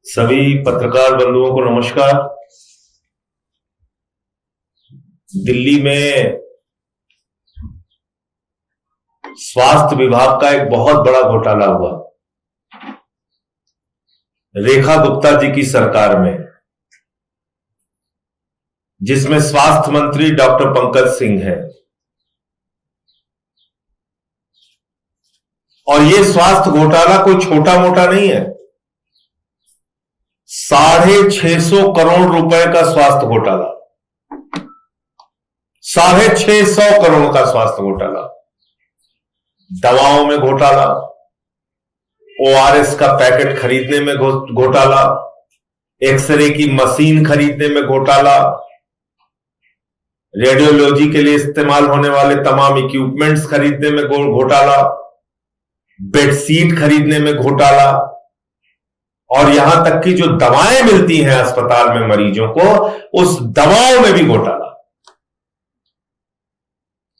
सभी पत्रकार बंधुओं को नमस्कार। दिल्ली में स्वास्थ्य विभाग का एक बहुत बड़ा घोटाला हुआ रेखा गुप्ता जी की सरकार में, जिसमें स्वास्थ्य मंत्री डॉक्टर पंकज सिंह है। और यह स्वास्थ्य घोटाला कोई छोटा मोटा नहीं है। 650 करोड़ रुपए का स्वास्थ्य घोटाला, 650 करोड़ का स्वास्थ्य घोटाला। दवाओं में घोटाला, ओआरएस का पैकेट खरीदने में घोटाला, एक्सरे की मशीन खरीदने में घोटाला, रेडियोलॉजी के लिए इस्तेमाल होने वाले तमाम इक्विपमेंट्स खरीदने में घोटाला, बेडशीट खरीदने में घोटाला, और यहां तक कि जो दवाएं मिलती हैं अस्पताल में मरीजों को, उस दवाओं में भी घोटाला।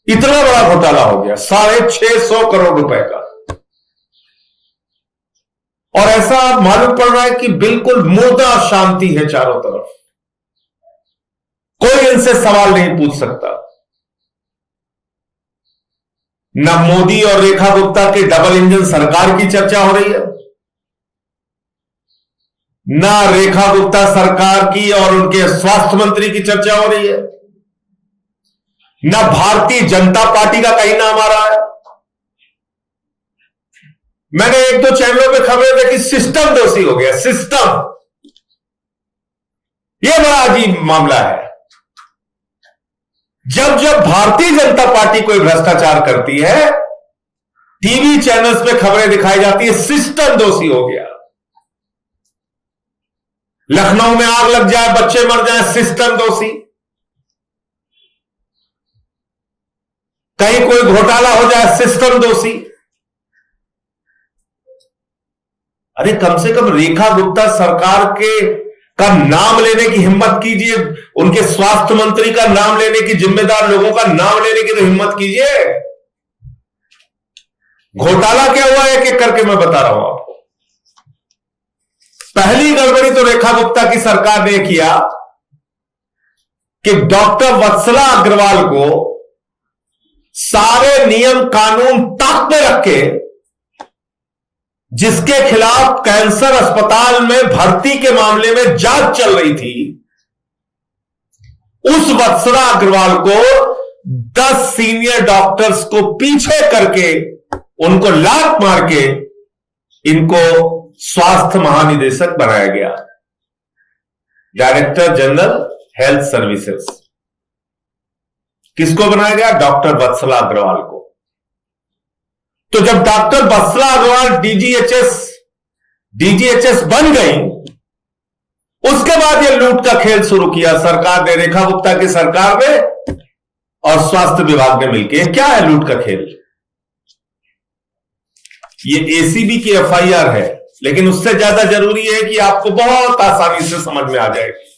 इतना बड़ा घोटाला हो गया 650 करोड़ रुपए का। और ऐसा मालूम पड़ रहा है कि बिल्कुल मुर्दा शांति है चारों तरफ, कोई इनसे सवाल नहीं पूछ सकता। न मोदी और रेखा गुप्ता के डबल इंजन सरकार की चर्चा हो रही है, ना रेखा गुप्ता सरकार की और उनके स्वास्थ्य मंत्री की चर्चा हो रही है, ना भारतीय जनता पार्टी का कहीं नाम आ रहा है। मैंने एक दो चैनलों पे खबरें देखी, सिस्टम दोषी हो गया, सिस्टम। यह बड़ा अजीब मामला है। जब जब भारतीय जनता पार्टी कोई भ्रष्टाचार करती है, टीवी चैनल्स पे खबरें दिखाई जाती है, सिस्टम दोषी हो गया। लखनऊ में आग लग जाए, बच्चे मर जाए, सिस्टम दोषी। कहीं कोई घोटाला हो जाए, सिस्टम दोषी। अरे कम से कम रेखा गुप्ता सरकार का नाम लेने की हिम्मत कीजिए, उनके स्वास्थ्य मंत्री का नाम लेने की, जिम्मेदार लोगों का नाम लेने की तो हिम्मत कीजिए। घोटाला क्या हुआ एक एक करके मैं बता रहा हूं आपको। पहली गड़बड़ी तो रेखा गुप्ता की सरकार ने किया कि डॉक्टर वत्सला अग्रवाल को सारे नियम कानून ताक पे रख के, जिसके खिलाफ कैंसर अस्पताल में भर्ती के मामले में जांच चल रही थी, उस वत्सला अग्रवाल को 10 सीनियर डॉक्टर्स को पीछे करके, उनको लात मार के इनको स्वास्थ्य महानिदेशक बनाया गया, डायरेक्टर जनरल हेल्थ सर्विसेज। किसको बनाया गया? डॉक्टर वत्सला अग्रवाल को। तो जब डॉक्टर वत्सला अग्रवाल डीजीएचएस बन गई, उसके बाद यह लूट का खेल शुरू किया सरकार ने, रेखा गुप्ता की सरकार ने और स्वास्थ्य विभाग ने मिलकर। क्या है लूट का खेल? ये एसीबी की एफआईआर है, लेकिन उससे ज्यादा जरूरी है कि आपको बहुत आसानी से समझ में आ जाएगी।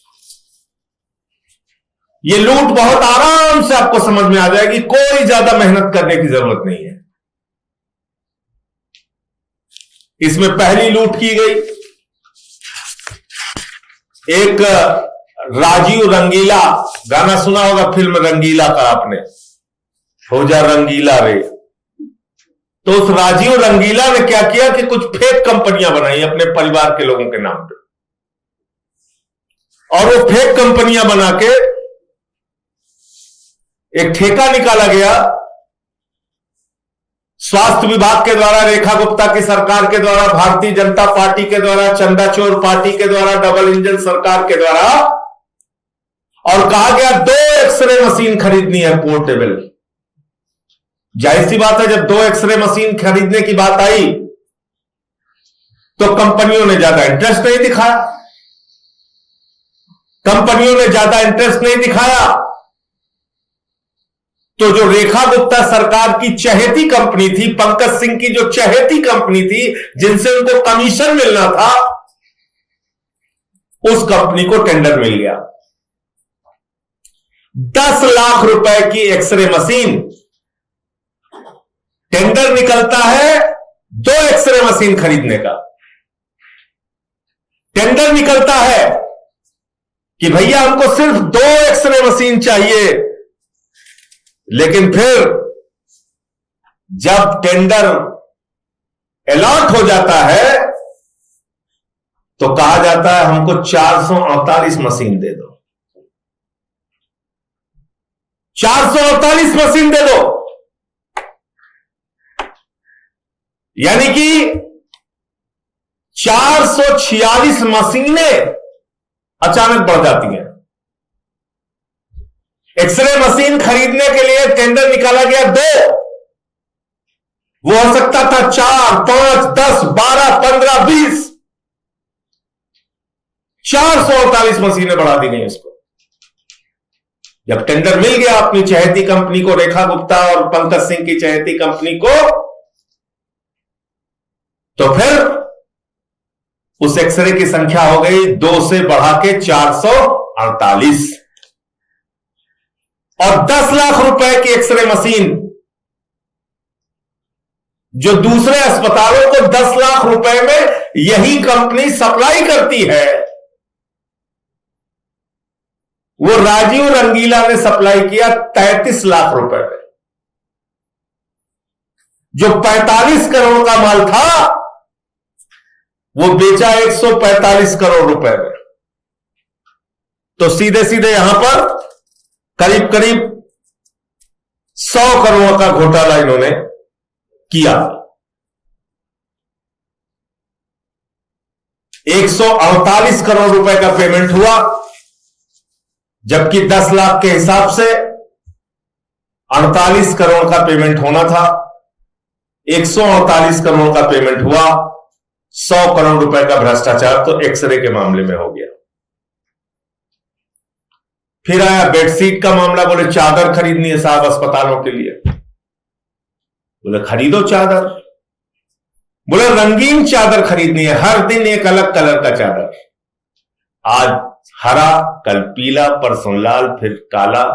ये लूट बहुत आराम से आपको समझ में आ जाएगी, कोई ज्यादा मेहनत करने की जरूरत नहीं है। इसमें पहली लूट की गई, एक राजीव रंगीला, गाना सुना होगा फिल्म रंगीला का आपने, हो जा रंगीला रे। तो उस राजीव रंगीला ने क्या किया कि कुछ फेक कंपनियां बनाई अपने परिवार के लोगों के नाम पे, और वो फेक कंपनियां बना के एक ठेका निकाला गया स्वास्थ्य विभाग के द्वारा, रेखा गुप्ता की सरकार के द्वारा, भारतीय जनता पार्टी के द्वारा, चंदाचोर पार्टी के द्वारा, डबल इंजन सरकार के द्वारा। और कहा गया 2 एक्सरे मशीन खरीदनी है पोर्टेबल। जाहिर सी बात है, जब 2 एक्सरे मशीन खरीदने की बात आई तो कंपनियों ने ज्यादा इंटरेस्ट नहीं दिखाया। तो जो रेखा गुप्ता सरकार की चहेती कंपनी थी, पंकज सिंह की जो चहेती कंपनी थी, जिनसे उनको कमीशन मिलना था, उस कंपनी को टेंडर मिल गया। 10 लाख रुपए की एक्सरे मशीन, टेंडर निकलता है 2 एक्सरे मशीन खरीदने का। टेंडर निकलता है कि भैया हमको सिर्फ 2 एक्सरे मशीन चाहिए, लेकिन फिर जब टेंडर अलॉट हो जाता है तो कहा जाता है हमको 448 मशीन दे दो, 448 मशीन दे दो। यानी कि 446 मशीनें अचानक बढ़ जाती हैं। एक्सरे मशीन खरीदने के लिए टेंडर निकाला गया 2, वो हो सकता था 4, 5, 10, 12, 15, 20, 448 मशीनें बढ़ा दी गई उसको। जब टेंडर मिल गया अपनी चहेती कंपनी को, रेखा गुप्ता और पंकज सिंह की चहेती कंपनी को, तो फिर उस एक्सरे की संख्या हो गई 2 से बढ़ा के 448 और 10 लाख रुपए की एक्सरे मशीन जो दूसरे अस्पतालों को 10 लाख रुपए में यही कंपनी सप्लाई करती है, वो राजीव रंगीला ने सप्लाई किया 33 लाख रुपए में। जो 45 करोड़ का माल था वो बेचा 145 करोड़ रुपए में। तो सीधे सीधे यहां पर करीब करीब 100 करोड़ का घोटाला इन्होंने किया। 148 करोड़ रुपए का पेमेंट हुआ, जबकि 10 लाख के हिसाब से 48 करोड़ का पेमेंट होना था। 148 करोड़ का पेमेंट हुआ, 100 करोड़ रुपए का भ्रष्टाचार तो एक्सरे के मामले में हो गया। फिर आया बेडशीट का मामला, बोले चादर खरीदनी है साहब अस्पतालों के लिए। बोले खरीदो चादर, बोले रंगीन चादर खरीदनी है, हर दिन एक अलग कलर का चादर, आज हरा, कल पीला, परसों लाल, फिर काला,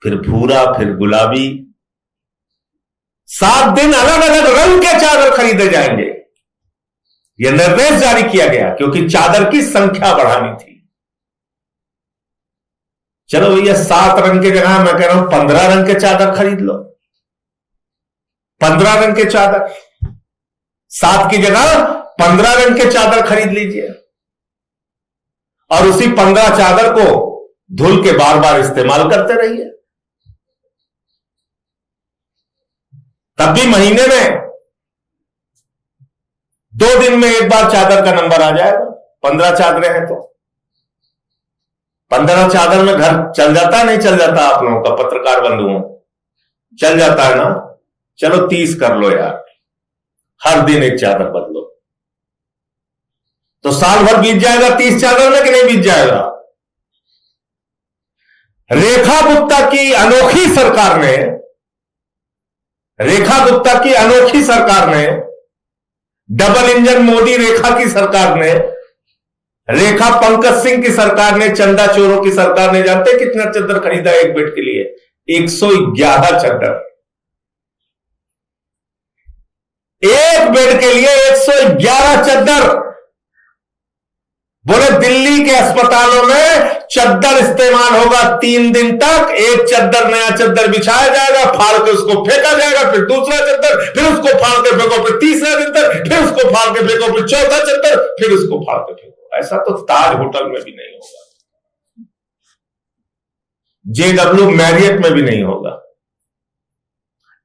फिर भूरा, फिर गुलाबी, 7 दिन अलग अलग रंग के चादर खरीदे जाएंगे। यह निर्देश जारी किया गया क्योंकि चादर की संख्या बढ़ानी थी। चलो भैया 7 रंग के जगह मैं कह रहा हूं 15 रंग के चादर खरीद लो, 15 रंग के चादर, 7 की जगह 15 रंग के चादर खरीद लीजिए और उसी 15 चादर को धुल के बार बार इस्तेमाल करते रहिए। तब भी महीने में 2 दिन में एक बार चादर का नंबर आ जाएगा। 15 चादरें हैं तो 15 चादर में घर चल जाता है, नहीं चल जाता? आप लोगों का पत्रकार बंधुओं चल जाता है ना? चलो 30 कर लो यार, हर दिन एक चादर बदलो तो साल भर बीत जाएगा 30 चादर में कि नहीं बीत जाएगा? रेखा गुप्ता की अनोखी सरकार ने, रेखा गुप्ता की अनोखी सरकार ने, डबल इंजन मोदी रेखा की सरकार ने, रेखा पंकज सिंह की सरकार ने, चंदा चोरों की सरकार ने, जानते कितना चादर खरीदा एक बेड के लिए? 111 चादर। एक बेड के लिए 111 चादर। बोले दिल्ली के अस्पतालों में चद्दर इस्तेमाल होगा 3 दिन तक। एक चद्दर नया चद्दर बिछाया जाएगा, फाड़ के उसको फेंका जाएगा, फिर दूसरा चद्दर, फिर उसको फाड़ के फेंको, फिर तीसरा चद्दर, फिर उसको फाड़ के फेंको, फिर चौथा चद्दर, फिर उसको फाड़ के फेंको। ऐसा तो ताज होटल में भी नहीं होगा, JW मैरियट में भी नहीं होगा।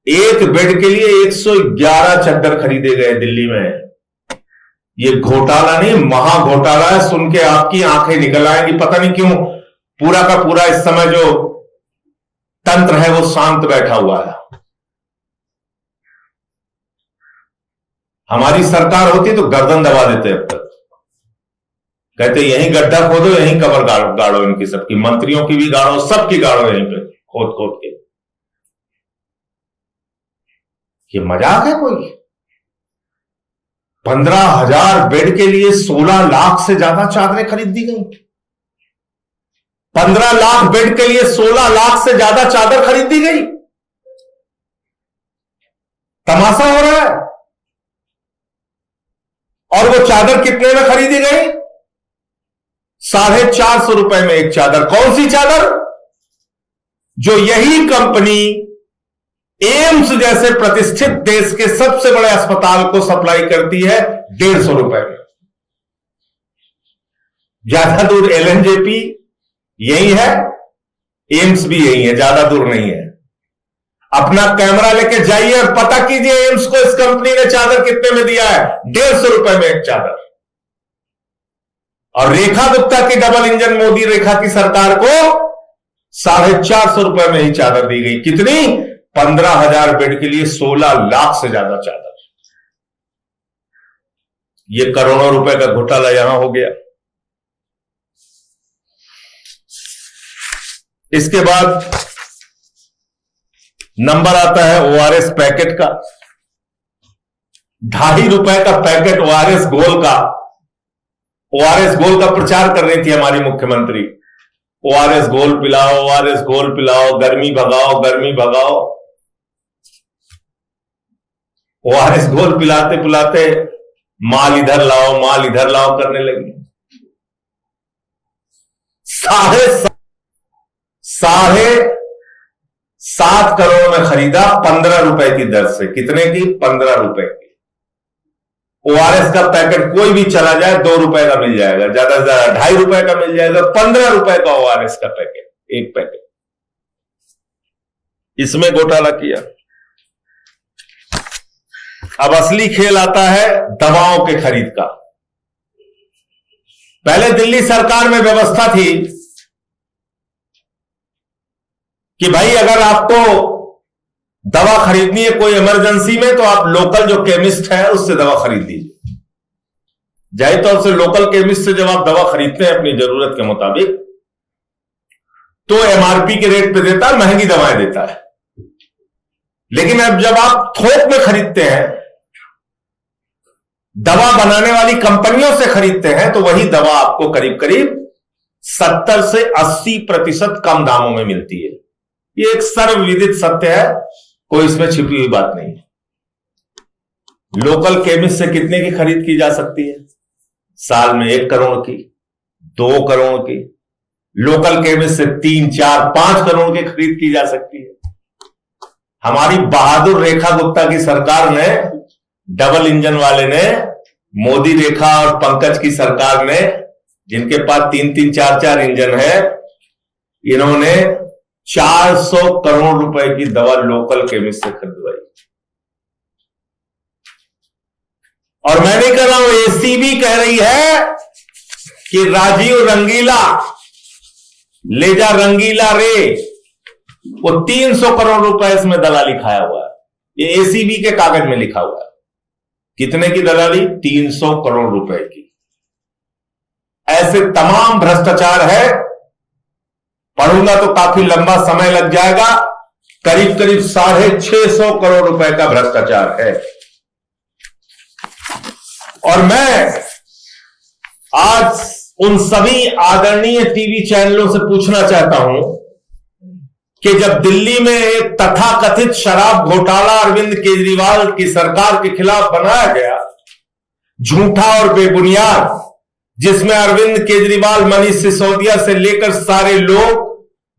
एक बेड के लिए 111 चद्दर खरीदे गए दिल्ली में। ये घोटाला नहीं, महाघोटाला है। सुन के आपकी आंखें निकल आएंगी। पता नहीं क्यों पूरा का पूरा इस समय जो तंत्र है वो शांत बैठा हुआ है। हमारी सरकार होती तो गर्दन दबा देते अब तक। कहते यहीं गड्ढा खोदो, यहीं कबर गाड़ो इनकी सबकी, मंत्रियों की भी गाड़ो, सबकी गाड़ो यहीं पे खोद खोद के। ये मजाक है कोई? 15,000 बेड के लिए 16 लाख से ज्यादा चादरें खरीद दी गई। 15 लाख बेड के लिए 16 लाख से ज्यादा चादर खरीद दी गई। तमाशा हो रहा है। और वो चादर कितने में खरीदी गई? 450 रुपए में एक चादर। कौन सी चादर? जो यही कंपनी एम्स जैसे प्रतिष्ठित देश के सबसे बड़े अस्पताल को सप्लाई करती है 150 रुपए में। ज्यादा दूर एलएनजेपी यही है, एम्स भी यही है, ज्यादा दूर नहीं है। अपना कैमरा लेके जाइए और पता कीजिए एम्स को इस कंपनी ने चादर कितने में दिया है? 150 रुपए में एक चादर। और रेखा गुप्ता की डबल इंजन मोदी रेखा की सरकार को 450 रुपए में ही चादर दी गई। कितनी? 15,000 बेड के लिए 16 लाख से ज्यादा चादर। ये करोड़ों रुपए का घोटाला यहां हो गया। इसके बाद नंबर आता है ओआरएस पैकेट का। 2.5 रुपए का पैकेट ओआरएस गोल का। ओआरएस गोल का प्रचार कर रही थी हमारी मुख्यमंत्री। ओआरएस गोल पिलाओ, ओआरएस गोल पिलाओ, गर्मी भगाओ, गर्मी भगाओ। ओआरएस गोल पिलाते पिलाते माल इधर लाओ, माल इधर लाओ करने लगी। 7.5 करोड़ में खरीदा 15 रुपए की दर से। कितने की? 15 रुपए की। ओआरएस का पैकेट कोई भी चला जाए 2 रुपए का मिल जाएगा, ज्यादा से ज्यादा 2.5 रुपए का मिल जाएगा। 15 रुपए का ओआरएस का पैकेट, एक पैकेट। इसमें घोटाला किया। अब असली खेल आता है दवाओं के खरीद का। पहले दिल्ली सरकार में व्यवस्था थी कि भाई अगर आपको दवा खरीदनी है कोई इमरजेंसी में तो आप लोकल जो केमिस्ट है उससे दवा खरीद लीजिए। जाहिर तौर से लोकल केमिस्ट से जब आप दवा खरीदते हैं अपनी जरूरत के मुताबिक तो एमआरपी के रेट पे देता है, महंगी दवाएं देता है। लेकिन अब जब आप थोक में खरीदते हैं, दवा बनाने वाली कंपनियों से खरीदते हैं, तो वही दवा आपको करीब करीब 70 से 80% कम दामों में मिलती है। ये एक सर्वविदित सत्य है, कोई इसमें छिपी हुई बात नहीं है। लोकल केमिस्ट से कितने की खरीद की जा सकती है? साल में 1 करोड़ की, 2 करोड़ की। लोकल केमिस्ट से 3, 4, 5 करोड़ की खरीद की जा सकती है। हमारी बहादुर रेखा गुप्ता की सरकार ने, डबल इंजन वाले ने, मोदी रेखा और पंकज की सरकार ने, जिनके पास 3-3, 4-4 इंजन है, इन्होंने 400 करोड़ रुपए की दवा लोकल केमिस्ट से खरीदवाई। और मैं नहीं कह रहा हूं, एसीबी कह रही है कि राजीव रंगीला, ले जा रंगीला रे, वो 300 करोड़ रुपए इसमें दलाली खाया हुआ है। ये एसीबी के कागज में लिखा हुआ है। कितने की दलाली? 300 करोड़ रुपए की। ऐसे तमाम भ्रष्टाचार है। पढ़ूंगा तो काफी लंबा समय लग जाएगा। करीब करीब 650 करोड़ रुपए का भ्रष्टाचार है। और मैं आज उन सभी आदरणीय टीवी चैनलों से पूछना चाहता हूं कि जब दिल्ली में एक तथाकथित शराब घोटाला अरविंद केजरीवाल की सरकार के खिलाफ बनाया गया, झूठा और बेबुनियाद, जिसमें अरविंद केजरीवाल, मनीष सिसोदिया से लेकर सारे लोग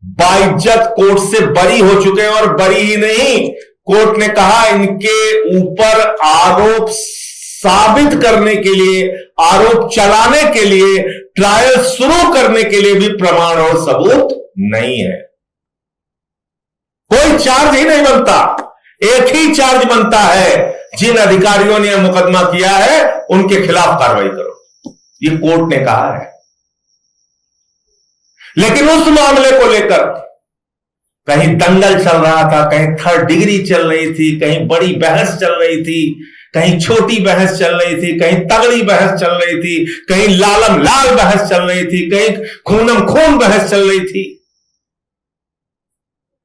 बाइज्जत कोर्ट से बरी हो चुके हैं। और बरी ही नहीं, कोर्ट ने कहा इनके ऊपर आरोप साबित करने के लिए, आरोप चलाने के लिए, ट्रायल शुरू करने के लिए भी प्रमाण और सबूत नहीं है। कोई चार्ज ही नहीं बनता। एक ही चार्ज बनता है, जिन अधिकारियों ने मुकदमा किया है उनके खिलाफ कार्रवाई करो, ये कोर्ट ने कहा है। लेकिन उस मामले को लेकर कहीं दंगल चल रहा था, कहीं 3rd डिग्री चल रही थी, कहीं बड़ी बहस चल रही थी, कहीं छोटी बहस चल रही थी, कहीं तगड़ी बहस चल रही थी, कहीं लालम लाल बहस चल रही थी, कहीं खूनम खून बहस चल रही थी।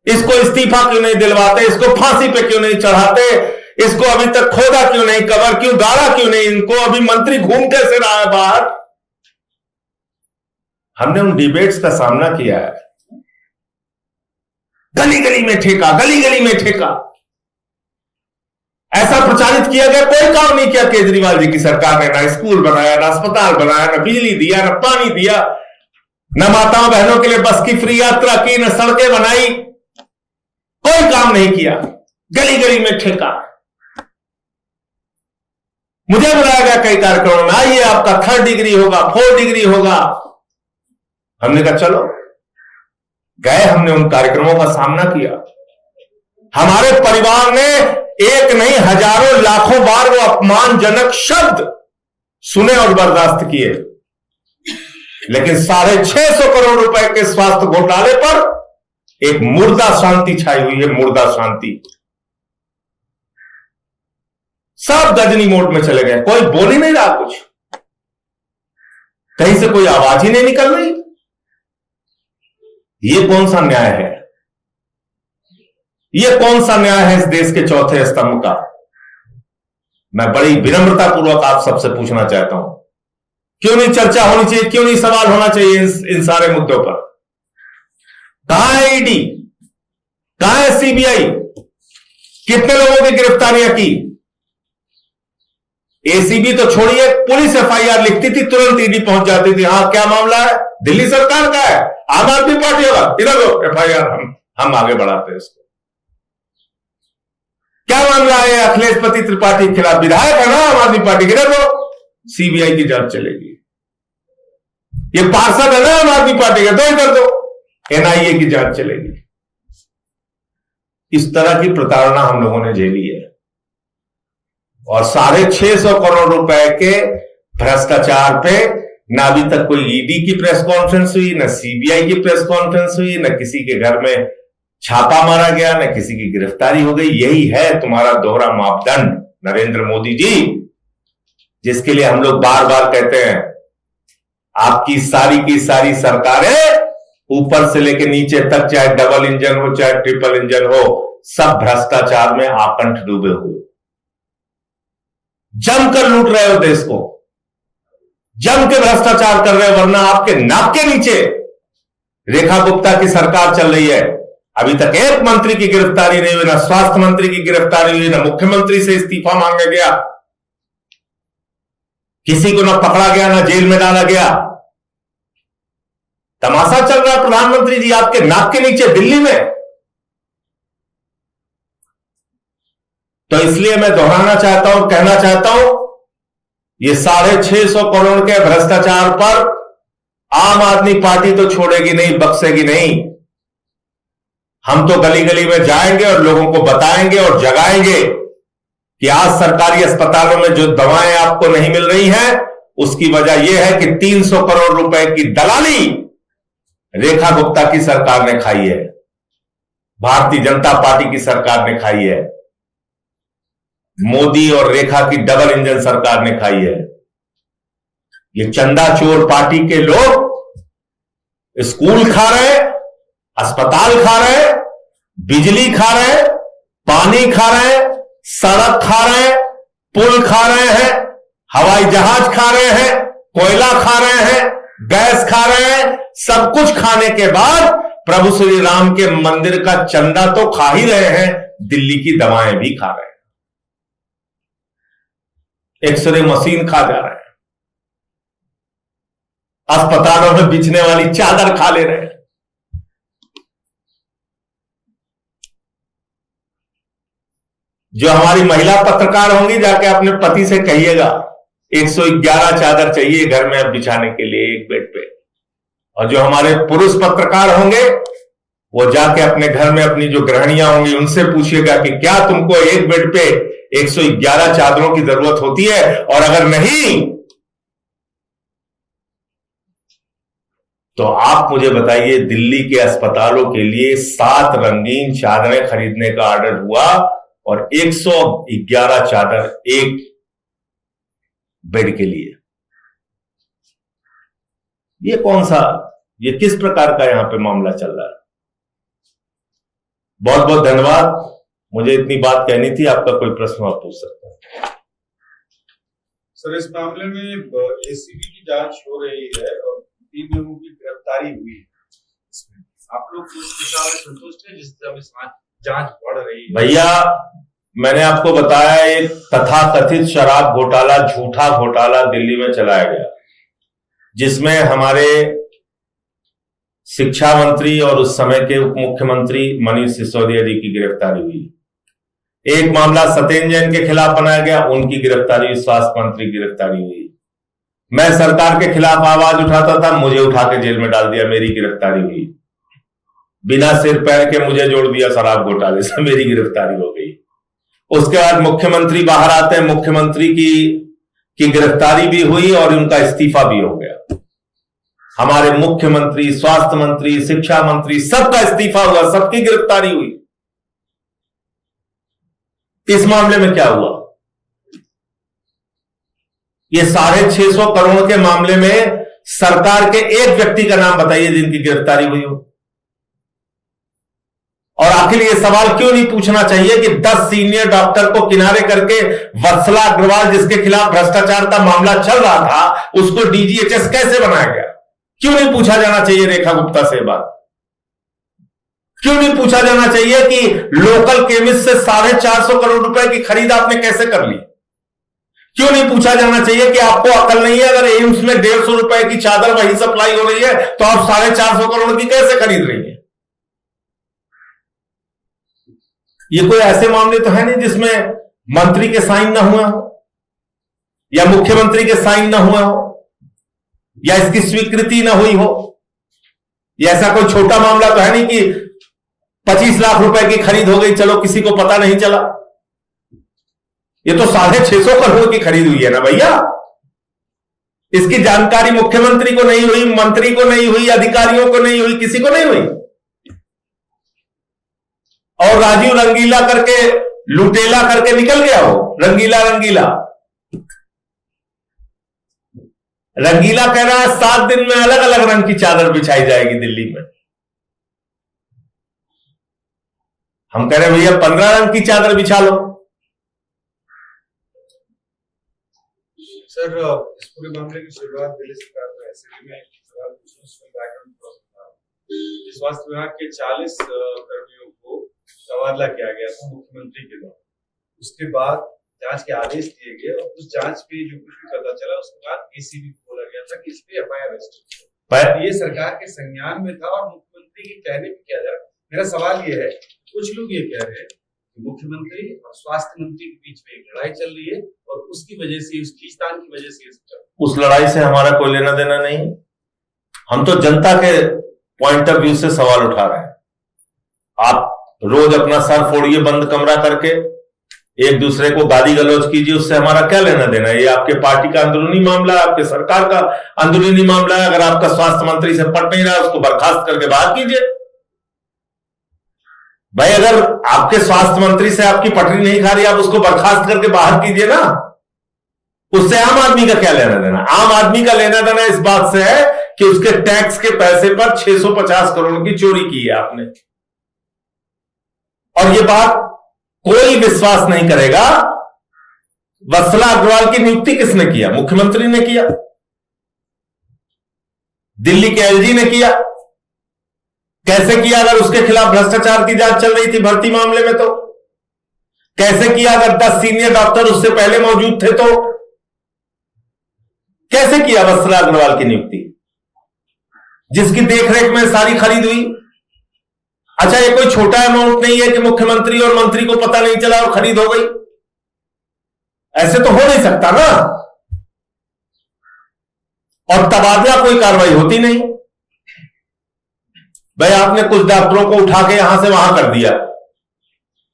इसको इस्तीफा क्यों नहीं दिलवाते, इसको फांसी पे क्यों नहीं चढ़ाते, इसको अभी तक खोदा क्यों नहीं, कबर क्यों गाड़ा क्यों नहीं, इनको अभी मंत्री घूम कैसे रहा है बाहर। हमने उन डिबेट्स का सामना किया है। गली गली में ठेका, गली गली में ठेका। ऐसा प्रचारित किया गया, कोई काम नहीं किया केजरीवाल जी की सरकार ने, ना स्कूल बनाया, ना अस्पताल बनाया, ना बिजली दिया, ना पानी दिया, न माताओं बहनों के लिए बस की फ्री यात्रा की, न सड़कें बनाई, कोई काम नहीं किया। गली गली में ठेका। मुझे बुलाया गया कई कार्यक्रमों में, आइए आपका 3rd डिग्री होगा, 4th डिग्री होगा। हमने कहा चलो, गए, हमने उन कार्यक्रमों का सामना किया। हमारे परिवार ने एक नहीं हजारों लाखों बार वो अपमानजनक शब्द सुने और बर्दाश्त किए, लेकिन 650 करोड़ रुपए के स्वास्थ्य घोटाले पर एक मुर्दा शांति छाई हुई है, मुर्दा शांति। सब गजनी मोड में चले गए, कोई बोल ही नहीं रहा, कुछ कहीं से कोई आवाज ही नहीं निकल रही। ये कौन सा न्याय है? ये कौन सा न्याय है इस देश के चौथे स्तंभ का? मैं बड़ी विनम्रता पूर्वक आप सबसे पूछना चाहता हूं, क्यों नहीं चर्चा होनी चाहिए, क्यों नहीं सवाल होना चाहिए इन सारे मुद्दों पर? कहां है ईडी, कहां है सीबीआई? कितने लोगों की गिरफ्तारियां की? एसीबी तो छोड़िए, पुलिस एफआईआर लिखती थी, तुरंत ईडी पहुंच जाती थी। हाँ, क्या मामला है? दिल्ली सरकार का है, आम आदमी पार्टी होगा, इधर लो एफआईआर, हम आगे बढ़ाते हैं इसको। क्या मामला है? अखिलेश त्रिपाठी के खिलाफ, विधायक है ना आम आदमी पार्टी के, इधर लो, सीबीआई की जांच चलेगी। ये पार्षद है ना आम आदमी पार्टी का, तो इधर दो, एनआईए की जांच चलेगी। इस तरह की प्रताड़ना हम लोगों ने झेली है, और 650 करोड़ रुपए के भ्रष्टाचार पे ना अभी तक कोई ईडी की प्रेस कॉन्फ्रेंस हुई, ना सीबीआई की प्रेस कॉन्फ्रेंस हुई, ना किसी के घर में छापा मारा गया, ना किसी की गिरफ्तारी हो गई। यही है तुम्हारा दोहरा मापदंड नरेंद्र मोदी जी, जिसके लिए हम लोग बार बार कहते हैं, आपकी सारी की सारी सरकारें ऊपर से लेकर नीचे तक, चाहे डबल इंजन हो चाहे ट्रिपल इंजन हो, सब भ्रष्टाचार में आकंठ डूबे हुए, जमकर लूट रहे हो देश को, जम के भ्रष्टाचार कर रहे हो। वरना आपके नाक के नीचे रेखा गुप्ता की सरकार चल रही है, अभी तक एक मंत्री की गिरफ्तारी नहीं हुई, ना स्वास्थ्य मंत्री की गिरफ्तारी हुई, ना मुख्यमंत्री से इस्तीफा मांगा गया, किसी को ना पकड़ा गया, ना जेल में डाला गया। तमाशा चल रहा है प्रधानमंत्री जी आपके नाक के नीचे दिल्ली में। तो इसलिए मैं दोहराना चाहता हूं, कहना चाहता हूं, ये 650 करोड़ के भ्रष्टाचार पर आम आदमी पार्टी तो छोड़ेगी नहीं, बख्शेगी नहीं। हम तो गली गली में जाएंगे और लोगों को बताएंगे और जगाएंगे कि आज सरकारी अस्पतालों में जो दवाएं आपको नहीं मिल रही हैं, उसकी वजह यह है कि 300 करोड़ रुपए की दलाली रेखा गुप्ता की सरकार ने खाई है, भारतीय जनता पार्टी की सरकार ने खाई है, मोदी और रेखा की डबल इंजन सरकार ने खाई है। ये चंदा चोर पार्टी के लोग स्कूल खा रहे, अस्पताल खा रहे, बिजली खा रहे, पानी खा रहे, सड़क खा रहे, पुल खा रहे हैं, हवाई जहाज खा रहे हैं, कोयला खा रहे हैं, गैस खा रहे हैं। सब कुछ खाने के बाद प्रभु श्री राम के मंदिर का चंदा तो खा ही रहे हैं, दिल्ली की दवाएं भी खा रहे हैं, एक्सरे मशीन खा जा रहे हैं, अस्पतालों में बिछने वाली चादर खा ले रहे हैं। जो हमारी महिला पत्रकार होंगी, जाके अपने पति से कहिएगा 111 चादर चाहिए घर में अब बिछाने के लिए एक बेड पे। और जो हमारे पुरुष पत्रकार होंगे, वो जाके अपने घर में अपनी जो गृहणियां होंगी उनसे पूछिएगा कि क्या तुमको एक बेड पे 111 चादरों की जरूरत होती है, और अगर नहीं तो आप मुझे बताइए। दिल्ली के अस्पतालों के लिए 7 रंगीन चादरें खरीदने का ऑर्डर हुआ और 111 चादर एक बेड के लिए। ये कौन सा, ये किस प्रकार का यहां पे मामला चल रहा है? बहुत बहुत धन्यवाद। मुझे इतनी बात कहनी थी, आपका कोई प्रश्न आप पूछ सकते हैं। सर, इस मामले में एसीबी की जांच हो रही है और 3 लोगों की गिरफ्तारी हुई है, इसमें आप लोग उस दिशा में संतुष्ट हैं जिस तरह जांच बढ़ रही है? भैया, मैंने आपको बताया एक तथाकथित शराब घोटाला, झूठा घोटाला दिल्ली में चलाया गया, जिसमें हमारे शिक्षा मंत्री और उस समय के उप मुख्यमंत्री मनीष सिसोदिया जी की गिरफ्तारी हुई। एक मामला सत्येंद्र जैन के खिलाफ बनाया गया, उनकी गिरफ्तारी हुई, स्वास्थ्य मंत्री की गिरफ्तारी हुई। मैं सरकार के खिलाफ आवाज उठाता था, मुझे उठा के जेल में डाल दिया, मेरी गिरफ्तारी हुई। बिना सिर पैर के मुझे जोड़ दिया शराब घोटाले से, मेरी गिरफ्तारी हो गई। उसके बाद मुख्यमंत्री बाहर आते हैं, मुख्यमंत्री की गिरफ्तारी भी हुई और उनका इस्तीफा भी हो गया। हमारे मुख्यमंत्री, स्वास्थ्य मंत्री, शिक्षा मंत्री, सबका इस्तीफा हुआ, सबकी गिरफ्तारी हुई। इस मामले में क्या हुआ? ये 650 करोड़ के मामले में सरकार के एक व्यक्ति का नाम बताइए जिनकी गिरफ्तारी हुई हो। और आखिर ये सवाल क्यों नहीं पूछना चाहिए कि 10 सीनियर डॉक्टर को किनारे करके वत्सला अग्रवाल, जिसके खिलाफ भ्रष्टाचार का मामला चल रहा था, उसको डीजीएचएस कैसे बनाया गया? क्यों नहीं पूछा जाना चाहिए रेखा गुप्ता से बात? क्यों नहीं पूछा जाना चाहिए कि लोकल केमिस्ट से 450 करोड़ रुपए की खरीद आपने कैसे कर ली? क्यों नहीं पूछा जाना चाहिए कि आपको अकल नहीं है, अगर एम्स में 150 रुपए की चादर वही सप्लाई हो रही है तो आप 450 करोड़ की कैसे खरीद रही है? ये कोई ऐसे मामले तो है नहीं जिसमें मंत्री के साइन ना हुआ हो, या मुख्यमंत्री के साइन ना हुआ हो, या इसकी स्वीकृति ना हुई हो। या ऐसा कोई छोटा मामला तो है नहीं कि 25 लाख रुपए की खरीद हो गई, चलो किसी को पता नहीं चला। ये तो 650 करोड़ की खरीद हुई है ना भैया। इसकी जानकारी मुख्यमंत्री को नहीं हुई, मंत्री को नहीं हुई, अधिकारियों को नहीं हुई, किसी को नहीं हुई। और राजीव रंगीला करके, लुटेला करके निकल गया हो। रंगीला कह रहा है 7 दिन में अलग अलग रंग की चादर बिछाई जाएगी दिल्ली में। हम कह रहे हैं भैया 15 रंग की चादर बिछा लो। सर, इस पूरे मामले की शुरुआत दिल्ली सरकार ने एसएलए में सवाल स्वास्थ्य विभाग के 40 कर्मियों को तबादला किया गया था मुख्यमंत्री के द्वारा। उसके बाद जांच के आदेश दिए गए और उस जांच पे जो कुछ भी पता चला उसके बाद एसीबी को बोला गया था कि इस पे एफआईआर रजिस्टर हो। ये सरकार के संज्ञान में था और मुख्यमंत्री के कहने पे किया जा रहा। मेरा सवाल ये है, कुछ लोग ये कह रहे हैं कि मुख्यमंत्री और स्वास्थ्य मंत्री के बीच में एक लड़ाई चल रही है और उसकी वजह से, उस खींचतान की वजह से उस लड़ाई से हमारा कोई लेना देना नहीं। हम तो जनता के पॉइंट ऑफ व्यू से सवाल उठा रहे हैं। आप रोज अपना सर फोड़िए बंद कमरा करके, एक दूसरे को गाली गलौज कीजिए, उससे हमारा क्या लेना देना है? ये आपके पार्टी का अंदरूनी मामला है, आपके सरकार का अंदरूनी मामला है। अगर आपका स्वास्थ्य मंत्री से पट नहीं रहा, उसको बर्खास्त करके बाहर कीजिए। भाई अगर आपके स्वास्थ्य मंत्री से आपकी पटरी नहीं खा रही, आप उसको बर्खास्त करके बाहर कीजिए ना। उससे आम आदमी का क्या लेना देना? आम आदमी का लेना देना इस बात से है कि उसके टैक्स के पैसे पर 650 करोड़ की चोरी की है आपने। और ये बात कोई विश्वास नहीं करेगा। वत्सला अग्रवाल की नियुक्ति किसने किया? मुख्यमंत्री ने किया, दिल्ली के एलजी ने किया। कैसे किया? अगर उसके खिलाफ भ्रष्टाचार की जांच चल रही थी भर्ती मामले में तो। कैसे किया? अगर 10 सीनियर डॉक्टर उससे पहले मौजूद थे तो। कैसे किया वत्सला अग्रवाल की नियुक्ति, जिसकी देखरेख में सारी खरीद हुई? अच्छा, ये कोई छोटा अमाउंट नहीं है कि मुख्यमंत्री और मंत्री को पता नहीं चला और खरीद हो गई। ऐसे तो हो नहीं सकता ना। और तबादला कोई कार्रवाई होती नहीं। भाई आपने कुछ डॉक्टरों को उठा के यहां से वहां कर दिया,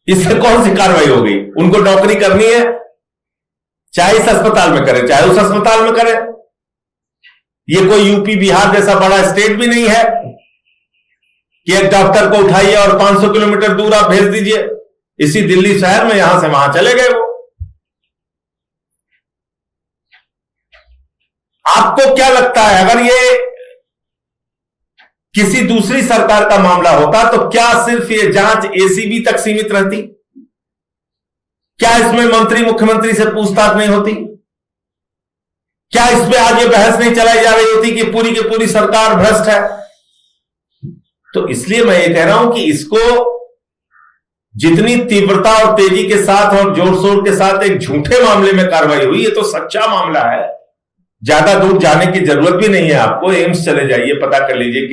इससे कौन सी कार्रवाई हो गई? उनको नौकरी करनी है, चाहे इस अस्पताल में करें चाहे उस अस्पताल में करें। ये कोई यूपी बिहार जैसा बड़ा स्टेट भी नहीं है कि एक डॉक्टर को उठाइए और 500 किलोमीटर दूर आप भेज दीजिए। इसी दिल्ली शहर में यहां से वहां चले गए वो। आपको क्या लगता है, अगर ये किसी दूसरी सरकार का मामला होता तो क्या सिर्फ ये जांच एसीबी तक सीमित रहती? क्या इसमें मंत्री मुख्यमंत्री से पूछताछ नहीं होती? क्या इस पे आज ये बहस नहीं चलाई जा रही होती कि पूरी की पूरी सरकार भ्रष्ट है? तो इसलिए मैं ये कह रहा हूं कि इसको जितनी तीव्रता और तेजी के साथ और जोर शोर के साथ एक झूठे मामले में कार्रवाई हुई, ये तो सच्चा मामला है। ज्यादा दूर जाने की जरूरत भी नहीं है आपको, एम्स चले जाइए, पता कर लीजिए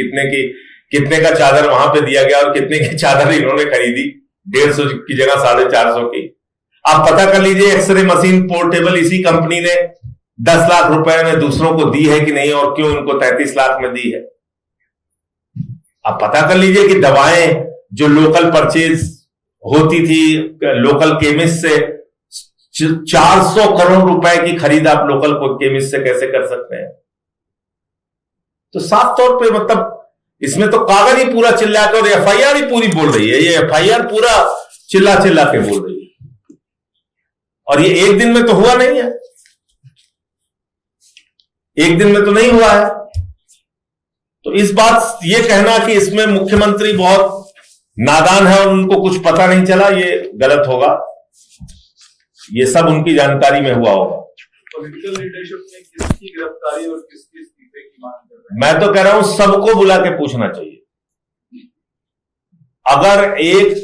कितने का चादर वहां पे दिया गया और कितने की चादर इन्होंने खरीदी, 150 की जगह 450 की। आप पता कर लीजिए एक्सरे मशीन पोर्टेबल इसी कंपनी ने 10 लाख रुपए में दूसरों को दी है कि नहीं, और क्यों उनको 33 लाख में दी है। आप पता कर लीजिए कि दवाएं जो लोकल परचेज होती थी लोकल केमिस्ट से, 400 करोड़ रुपए की खरीद आप लोकल केमिस्ट से कैसे कर सकते हैं। तो साफ तौर पे मतलब इसमें तो कागज ही पूरा चिल्ला के और एफआईआर ही पूरी बोल रही है, ये एफआईआर पूरा चिल्ला के बोल रही है। और ये एक दिन में तो हुआ नहीं है, एक दिन में तो नहीं हुआ है। तो इस बात ये कहना कि इसमें मुख्यमंत्री बहुत नादान है और उनको कुछ पता नहीं चला, ये गलत होगा। ये सब उनकी जानकारी में हुआ होगा। पॉलिटिकल लीडरशिप में किसकी गिरफ्तारी और किसके इस्तीफे की मांग कर रहे हैं? मैं तो कह रहा हूं सबको बुला के पूछना चाहिए। अगर एक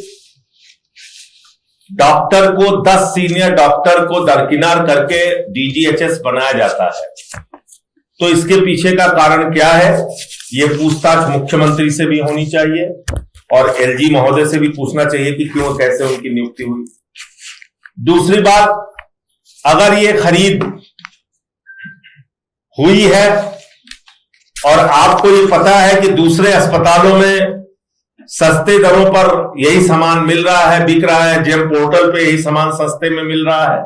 डॉक्टर को 10 सीनियर डॉक्टर को दरकिनार करके डीजीएचएस बनाया जाता है तो इसके पीछे का कारण क्या है, ये पूछताछ मुख्यमंत्री से भी होनी चाहिए और एलजी महोदय से भी पूछना चाहिए कि क्यों कैसे उनकी नियुक्ति हुई। दूसरी बात, अगर ये खरीद हुई है और आपको ये पता है कि दूसरे अस्पतालों में सस्ते दरों पर यही सामान मिल रहा है, बिक रहा है, जेम पोर्टल पे यही सामान सस्ते में मिल रहा है,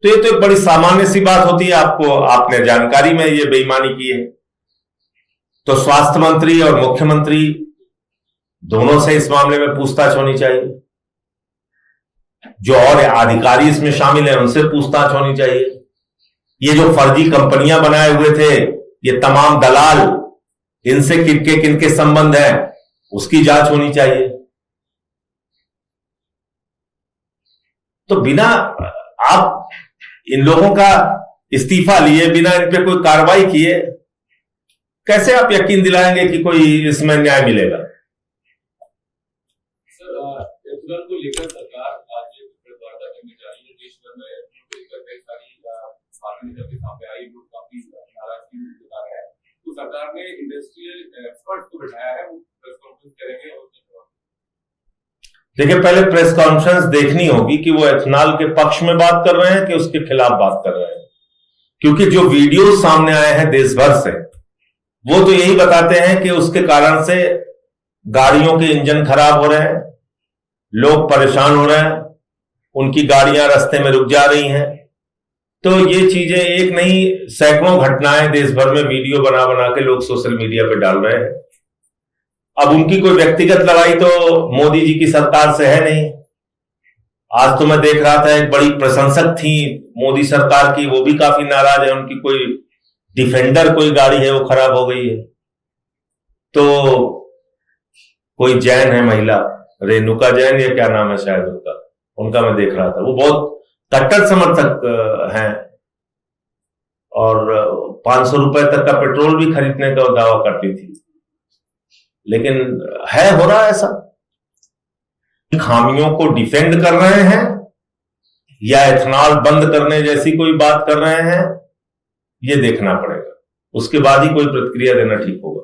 तो ये तो एक बड़ी सामान्य सी बात होती है। आपने जानकारी में ये बेईमानी की है, तो स्वास्थ्य मंत्री और मुख्यमंत्री दोनों से इस मामले में पूछताछ होनी चाहिए। जो और अधिकारी इसमें शामिल हैं उनसे पूछताछ होनी चाहिए। ये जो फर्जी कंपनियां बनाए हुए थे, ये तमाम दलाल, इनसे किनके संबंध है उसकी जांच होनी चाहिए। तो बिना आप इन लोगों का इस्तीफा लिए, बिना इन पे कोई कार्रवाई किए, कैसे आप यकीन दिलाएंगे कि कोई इसमें न्याय मिलेगा? सर, एथेनॉल को लेकर सरकार आज एक वार्ता करने जा रही है। देश भर में कई सारी बातें के सामने आई, लोग काफी नाराजगी जता रहे हैं। तो सरकार ने इंडस्ट्रियल एक्सपर्ट को बैठाया है, वो प्रेस कॉन्फ्रेंस करेंगे। और देखिए, पहले प्रेस कॉन्फ्रेंस देखनी होगी कि वो एथेनॉल के पक्ष में बात कर रहे हैं कि उसके खिलाफ बात कर रहे हैं, क्योंकि जो वीडियो सामने आए हैं देश भर से वो तो यही बताते हैं कि उसके कारण से गाड़ियों के इंजन खराब हो रहे हैं, लोग परेशान हो रहे हैं, उनकी गाड़ियां रास्ते में रुक जा रही हैं। तो ये चीजें एक नहीं, सैकड़ों घटनाएं देश भर में वीडियो बना बना के लोग सोशल मीडिया पे डाल रहे हैं। अब उनकी कोई व्यक्तिगत लड़ाई तो मोदी जी की सरकार से है नहीं। आज तो मैं देख रहा था एक बड़ी प्रशंसक थी मोदी सरकार की, वो भी काफी नाराज है, उनकी कोई डिफेंडर कोई गाड़ी है वो खराब हो गई है। तो कोई जैन है महिला, रेणुका जैन या क्या नाम है शायद उनका मैं देख रहा था, वो बहुत कट्टर समर्थक हैं और 500 रुपए तक का पेट्रोल भी खरीदने का दावा करती थी। लेकिन हो रहा है ऐसा, खामियों को डिफेंड कर रहे हैं या एथेनॉल बंद करने जैसी कोई बात कर रहे हैं, ये देखना पड़ेगा, उसके बाद ही कोई प्रतिक्रिया देना ठीक होगा।